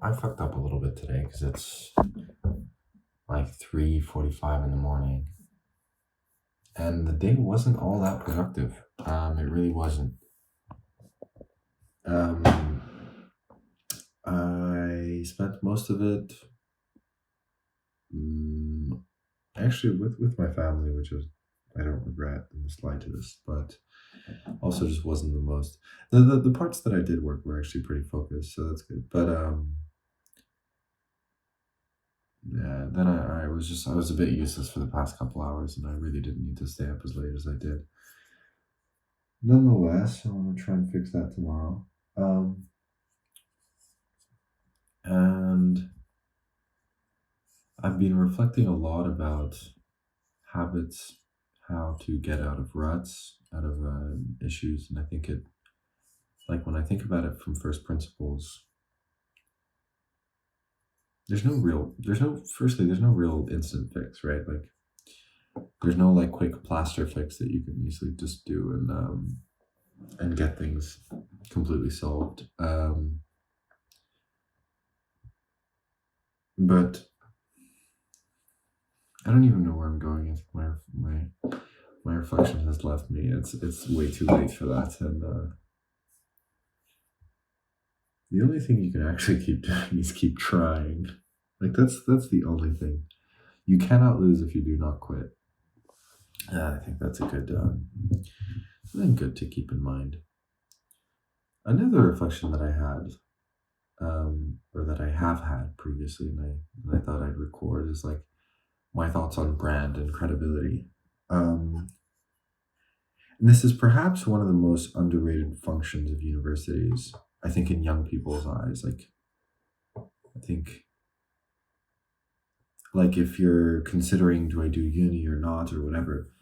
I fucked up a little bit today because it's like 3:45 in the morning, and the day wasn't all that productive. It really wasn't. Um, I spent most of it, mm, actually with my family, which is I don't regret in the slightest, but also just wasn't the most. The parts that I did work were actually pretty focused, so that's good. But yeah, then I was a bit useless for the past couple hours, and I really didn't need to stay up as late as I did. Nonetheless, I want to try and fix that tomorrow. And I've been reflecting a lot about habits, how to get out of ruts, out of issues, and I think it, like when I think about it from first principles, there's no real instant fix, right? Like there's no like quick plaster fix that you can easily just do and get things completely solved. But I don't even know where I'm going. I think my reflection has left me. It's way too late for that, and the only thing you can actually keep doing is keep trying. Like that's the only thing. You cannot lose if you do not quit. I think that's a good something good to keep in mind. Another reflection that I had, or that I have had previously, and I thought I'd record is like my thoughts on brand and credibility. And this is perhaps one of the most underrated functions of universities, I think, in young people's eyes. Like, I think, like, if you're considering, do I do uni or not, or whatever,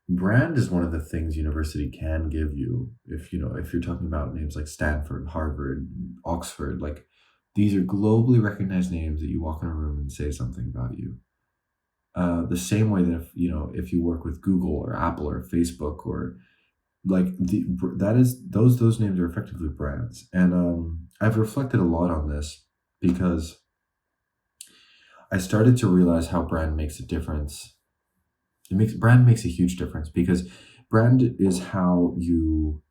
brand is one of the things university can give you. If you're talking about names like Stanford, Harvard, Oxford, like, these are globally recognized names that you walk in a room and say something about you. The same way that if you work with Google or Apple or Facebook or like that is those names are effectively brands, and I've reflected a lot on this because I started to realize how brand makes a difference. Brand makes a huge difference because brand is how you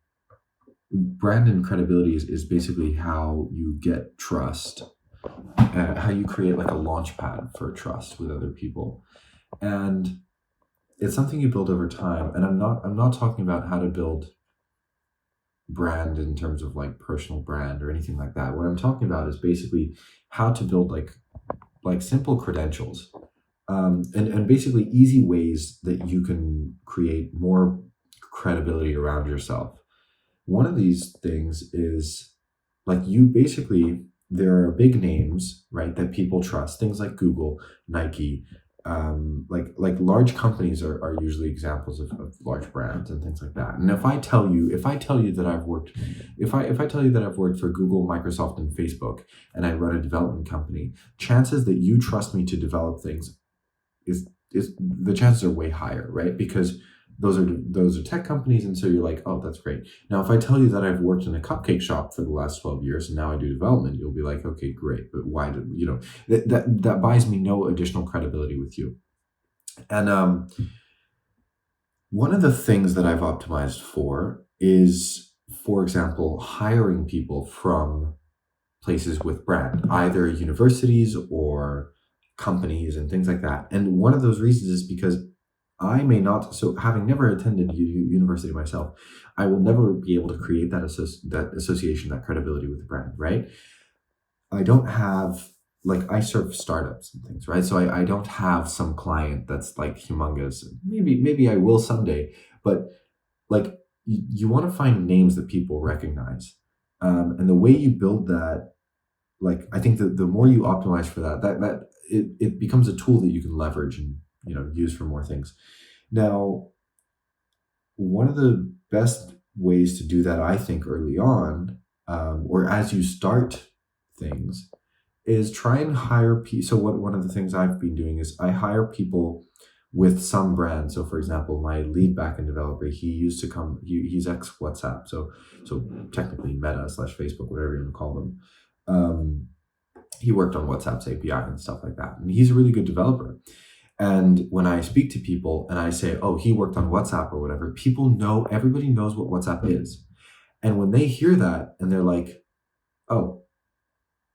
brand and credibility is basically how you get trust, how you create like a launch pad for trust with other people, and it's something you build over time. And I'm not talking about how to build brand in terms of like personal brand or anything like that. What I'm talking about is basically how to build like simple credentials, and basically easy ways that you can create more credibility around yourself. One of these things is like there are big names, right, that people trust. Things like Google, Nike, like large companies are usually examples of large brands and things like that. And if I tell you that I've worked, if I tell you that I've worked for Google, Microsoft, and Facebook, and I run a development company, chances that you trust me to develop things is the chances are way higher, right? Because those are tech companies, and so you're like, oh, that's great. Now, if I tell you that I've worked in a cupcake shop for the last 12 years and now I do development, you'll be like, okay, great, but why did that buys me no additional credibility with you. And one of the things that I've optimized for is, for example, hiring people from places with brand, either universities or companies and things like that. And one of those reasons is because I may not, so having never attended university myself, I will never be able to create that association, that credibility with the brand, right? I don't have, like, I serve startups and things, right? So I don't have some client that's like humongous. Maybe I will someday, but like you want to find names that people recognize. And the way you build that, like, I think that the more you optimize for that it becomes a tool that you can leverage and use for more things. Now, one of the best ways to do that, I think, early on, or as you start things, is try and hire people. So one of the things I've been doing is I hire people with some brand. So for example, my lead backend developer, he used to come, he's ex WhatsApp. So technically Meta / Facebook, whatever you want to call them. He worked on WhatsApp's API and stuff like that. And he's a really good developer. And when I speak to people and I say, oh, he worked on WhatsApp or whatever, people know, everybody knows what WhatsApp is. And when they hear that and they're like, oh,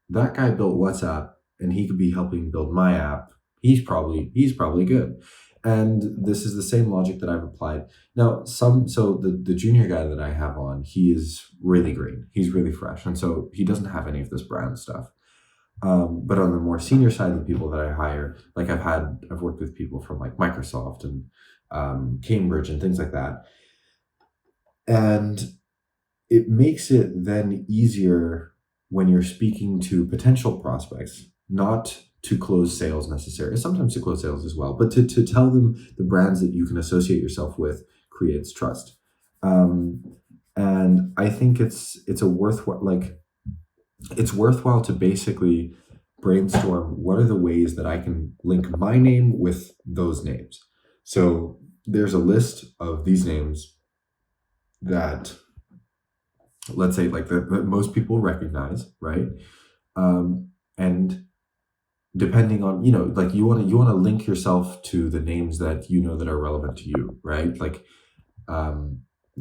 that guy built WhatsApp and he could be helping build my app, he's probably good. And this is the same logic that I've applied. Now, so the junior guy that I have on, he is really green. He's really fresh. And so he doesn't have any of this brand stuff. But on the more senior side of the people that I hire, like I've worked with people from like Microsoft and Cambridge and things like that. And it makes it then easier when you're speaking to potential prospects, not to close sales necessarily, sometimes to close sales as well, but to tell them the brands that you can associate yourself with creates trust. And I think it's a worthwhile, like, it's worthwhile to basically brainstorm what are the ways that I can link my name with those names. So there's a list of these names that, let's say, like that most people recognize, right? And depending on, like you want to link yourself to the names that you know that are relevant to you, right? Like,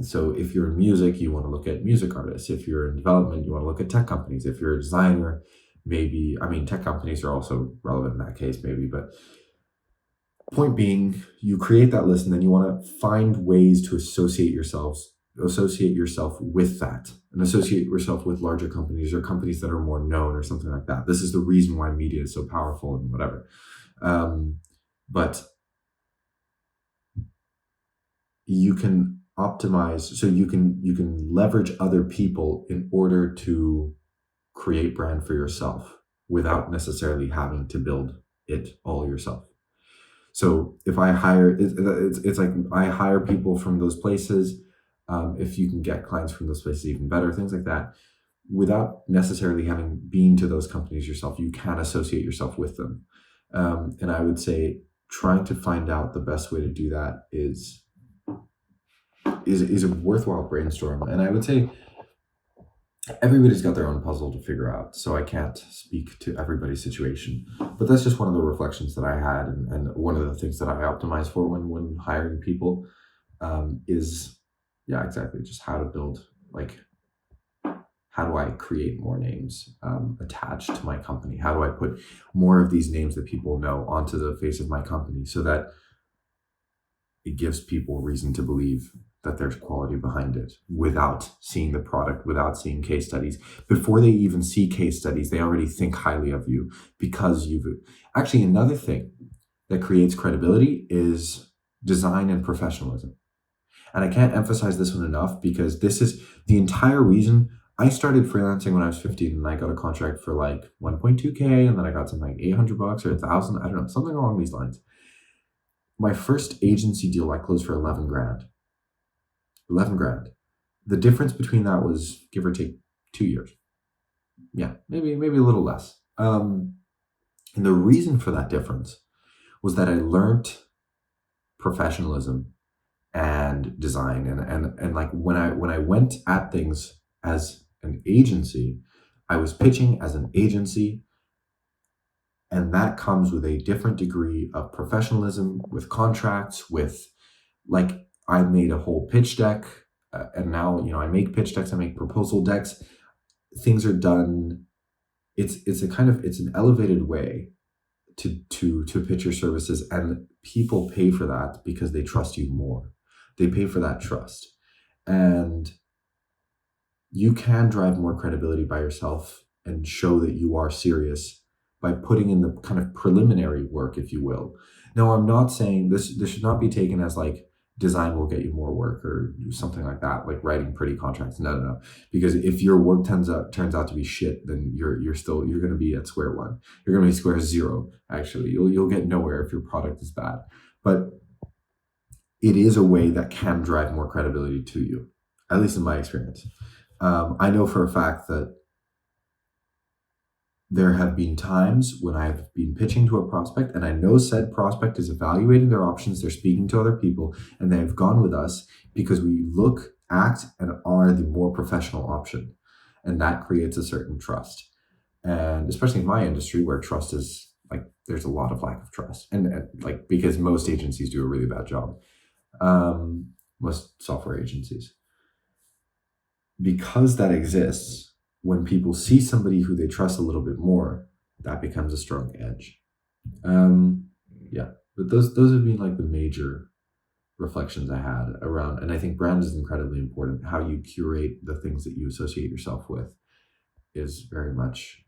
so if you're in music, you want to look at music artists. If you're in development, you want to look at tech companies. If you're a designer, maybe, I mean, tech companies are also relevant in that case, maybe, but point being, you create that list and then you want to find ways to associate yourself with that and associate yourself with larger companies or companies that are more known or something like that. This is the reason why media is so powerful and whatever. But you can optimize, so you can leverage other people in order to create brand for yourself without necessarily having to build it all yourself. So if I hire, it's like I hire people from those places. If you can get clients from those places, even better, things like that. Without necessarily having been to those companies yourself, you can associate yourself with them. And I would say trying to find out the best way to do that is a worthwhile brainstorm. And I would say everybody's got their own puzzle to figure out, so I can't speak to everybody's situation. But that's just one of the reflections that I had, and one of the things that I optimize for when hiring people is, yeah, exactly, just how to build, like, how do I create more names attached to my company? How do I put more of these names that people know onto the face of my company so that it gives people reason to believe that there's quality behind it without seeing the product, without seeing case studies. Before they even see case studies, they already think highly of you because you've... Actually, another thing that creates credibility is design and professionalism. And I can't emphasize this one enough because this is the entire reason I started freelancing when I was 15 and I got a contract for like 1.2K and then I got something like $800 or 1,000, I don't know, something along these lines. My first agency deal I closed for 11 grand. 11 grand. The difference between that was give or take 2 years. Yeah, maybe a little less. And the reason for that difference was that I learned professionalism and design and like when I went at things as an agency, I was pitching as an agency, and that comes with a different degree of professionalism, with contracts, with, like, I made a whole pitch deck, and now I make pitch decks, I make proposal decks. Things are done. It's an elevated way to pitch your services, and people pay for that because they trust you more. They pay for that trust, and you can drive more credibility by yourself and show that you are serious by putting in the kind of preliminary work, if you will. Now, I'm not saying this should not be taken as like design will get you more work or something like that, like writing pretty contracts. No. Because if your work turns out to be shit, then you're going to be at square one. You're going to be square zero. Actually, you'll get nowhere if your product is bad. But it is a way that can drive more credibility to you, at least in my experience. I know for a fact that there have been times when I've been pitching to a prospect and I know said prospect is evaluating their options, they're speaking to other people, and they've gone with us because we look, act, and are the more professional option. And that creates a certain trust. And especially in my industry where trust is like, there's a lot of lack of trust. And like, because most agencies do a really bad job, most software agencies. Because that exists, when people see somebody who they trust a little bit more, that becomes a strong edge. Um, yeah, but those have been like the major reflections I had around, and I think brand is incredibly important. How you curate the things that you associate yourself with is very much,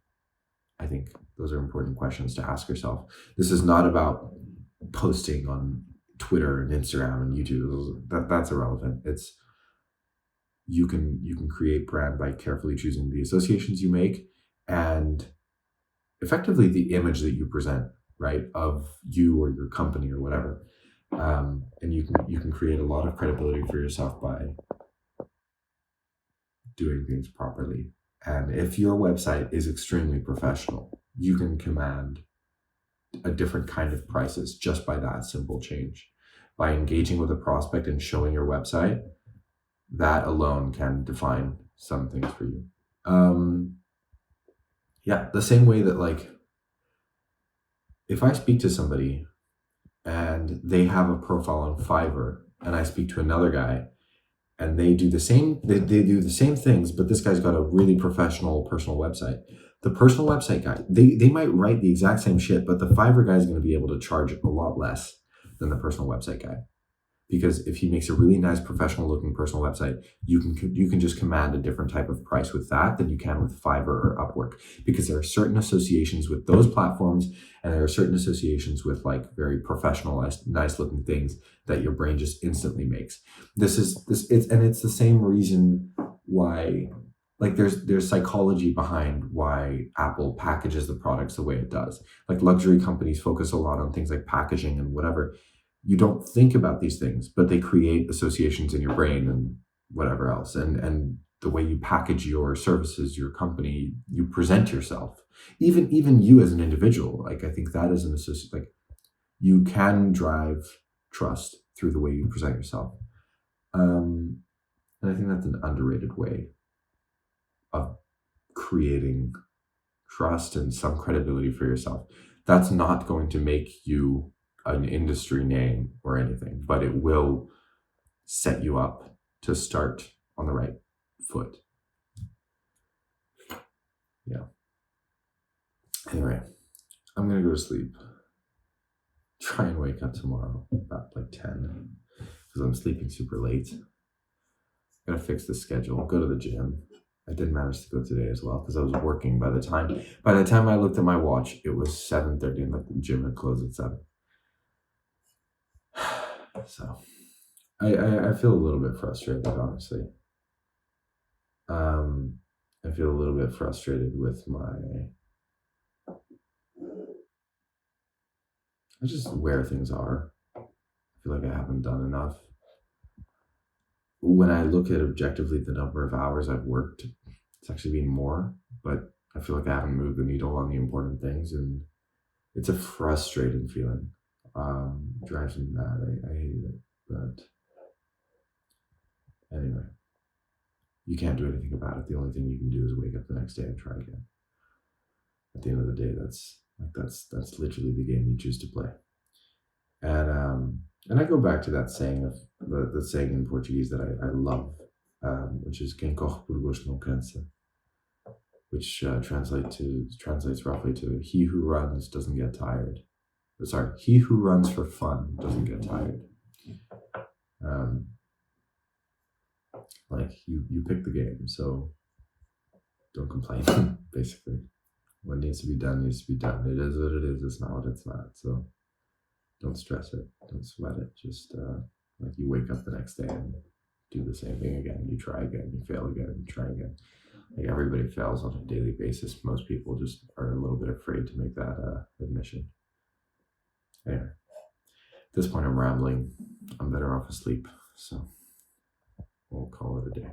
I think those are important questions to ask yourself. This is not about posting on Twitter and Instagram and YouTube. That's irrelevant. It's you can create brand by carefully choosing the associations you make and effectively the image that you present, right, of you or your company or whatever. And you can create a lot of credibility for yourself by doing things properly. And if your website is extremely professional, you can command a different kind of prices just by that simple change. By engaging with a prospect and showing your website, that alone can define some things for you. Yeah, the same way that like if I speak to somebody and they have a profile on Fiverr and I speak to another guy and they do the same they do the same things, but this guy's got a really professional personal website. The personal website guy, they might write the exact same shit, but the Fiverr guy is going to be able to charge a lot less than the personal website guy. Because if he makes a really nice professional looking personal website, you can just command a different type of price with that than you can with Fiverr or Upwork, because there are certain associations with those platforms and there are certain associations with like very professionalized, nice looking things that your brain just instantly makes. It's the same reason why like there's psychology behind why Apple packages the products the way it does. Like luxury companies focus a lot on things like packaging and whatever. You don't think about these things, but they create associations in your brain and whatever else. And the way you package your services, your company, you present yourself, even you as an individual. Like I think that is an associate. Like you can drive trust through the way you present yourself, and I think that's an underrated way of creating trust and some credibility for yourself. That's not going to make you an industry name or anything, but it will set you up to start on the right foot. Yeah. Anyway, I'm going to go to sleep. Try and wake up tomorrow about like 10 because I'm sleeping super late. Gotta fix the schedule, go to the gym. I did manage to go today as well because I was working by the time I looked at my watch, it was 7:30 and the gym had closed at 7. So I feel a little bit frustrated, honestly. I feel a little bit frustrated with just where things are. I feel like I haven't done enough. When I look at objectively the number of hours I've worked, it's actually been more, but I feel like I haven't moved the needle on the important things, and it's a frustrating feeling. Drives me mad. I hate it. But anyway, you can't do anything about it. The only thing you can do is wake up the next day and try again. At the end of the day, that's literally the game you choose to play. And I go back to that saying of the saying in Portuguese that I love, which is "Quem corre por gosto não cansa," which translates roughly to "He who runs doesn't get tired." Sorry, he who runs for fun doesn't get tired. Like you pick the game, so don't complain. Basically, what needs to be done needs to be done. It is what it is. It's not what it's not. So don't stress it. Don't sweat it. Just like you wake up the next day and do the same thing again. You try again. You fail again. You try again. Like everybody fails on a daily basis. Most people just are a little bit afraid to make that admission. Anyway, at this point I'm rambling. I'm better off asleep. So we'll call it a day.